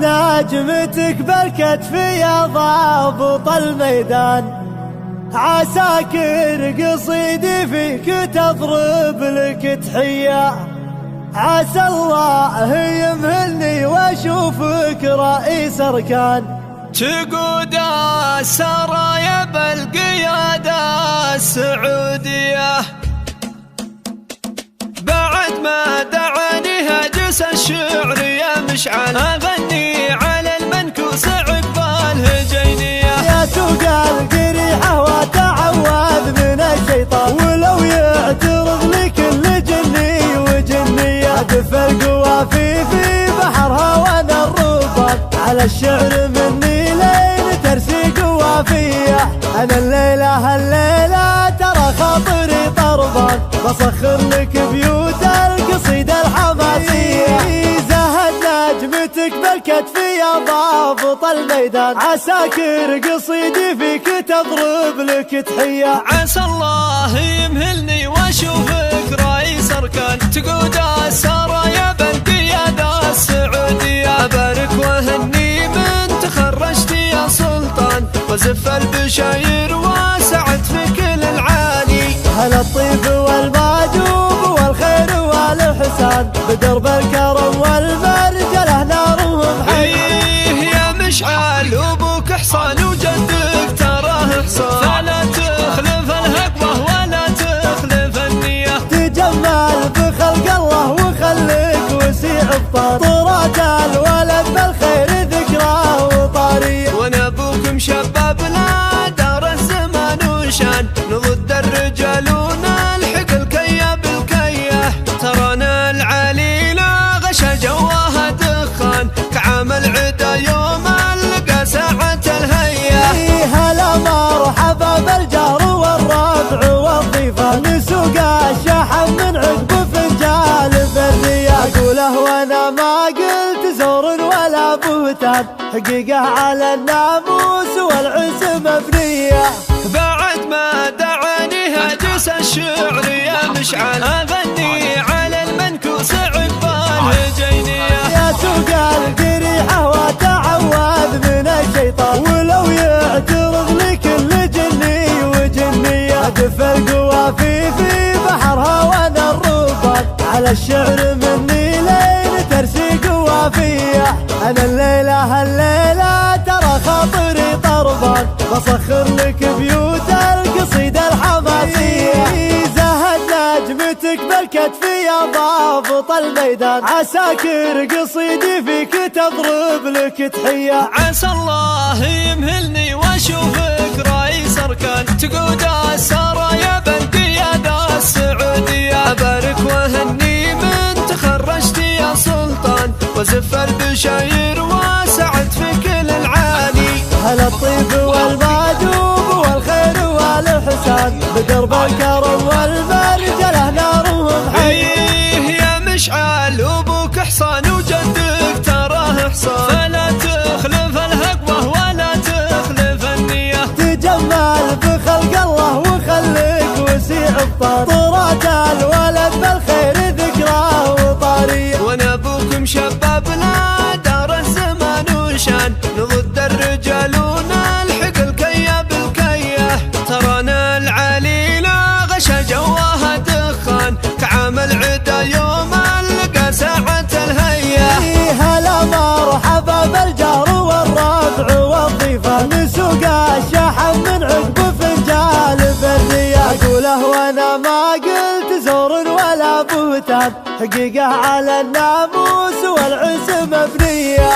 نجمتك بالكتف يا ضابط الميدان، عساكر قصيدي فيك تضرب لك تحية. عسى الله يمهلني واشوفك رئيس اركان، تقود السرايا بالقيادة السعودية. بعد ما دعاني هاجس الشعر يا مشعل، اغني على المنكوس عقبال هجينية. يا سوق القريحة وتعوذ من الشيطان، ولو يعترض لكل جني وجنية. أدف القوافي في بحرها وانا الربان، على الشعر مني لين ترسي قوافية. انا الليلة ترى خاطري طربان، بسخر لك بيوت القصيدة الحماسية. زهد نجمتك بالكتف يا ضابط الميدان، عساكر قصيدي فيك تضرب لك تحية. عسى الله يمهلني واشوفك رئيس اركان، تقود السرايا بالقيادة السعودية. ابارك واهني من تخرجت يا سلطان، وزف البشاير وسعت في كل العالي. هلا الطيب والماجوب والخير والإحسان، بدرب الكرم والمرجله نارهم حي. يا مشعل ابوك حصان وجدك تراه حصان، فلا تخلف الهقوة ولا تخلف النية. تجمل بخلق الله وخليك وسيع بطار، طرات الولد بالخير ذكراه وطارية. وانا ابوكم شباب لا دار الزمان وشان، نضد الرجال ونلحق الكية بالكية. ترانا العليلة غشا جواها دخان، كعام العدا يوم القى ساعة الهية. هلا مرحبا بالجار والربع والضيفان، نسوق الشحن من عقب فنجال برية. اقوله وانا ما قلت زور ولا بهتان، حقيقة على الناموس والعز مبنية. بعد ما دعاني هاجس الشعر يا مشعل، اغني على المنكوس عقبال هجينية. يا سوق القريحة وتعوذ من الشيطان، ولو يعترض لكل جني وجنية. أدف القوافي في بحرها وانا الربان، على الشعر مني لين ترسي قوافية. انا الليلة ترى خاطري طربان، بسخر لك بيوت القصيدة الحماسية. زهد نجمتك بالكتف يا ضابط الميدان، عساكر قصيدي فيك تضرب لك تحية. عسى الله يمهلني واشوفك رئيس اركان، تقود السرايا بالقيادة السعودية. ابارك واهني من تخرجت يا سلطان، وزف البشاير وسعت في كل العالي. هلا الطيب والماجوب والخير والإحسان، بدرب الكرم والمرجله نارهم حي. يا مشعل ابوك حصان وجدك تراه حصان، فلا تخلف الهقوة ولا تخلف النية. تجمل بخلق الله وخليك وسيع بطار، طرات الولد بالخير ذكراه وطارية. وانا ابوكم شباب لا دار الزمان وشان، نضد الرجال ونلحق الكية بالكية. ترانا العليلة غشا جواها دخان، كعام العدا يوم القى ساعة الهية. هلا مرحبا بالجار والربع والضيفان، نسوق الشحن من عقب فنجال برية. اقوله وانا ما قلت زور ولا بهتان، حقيقة على الناموس والعز مبنية.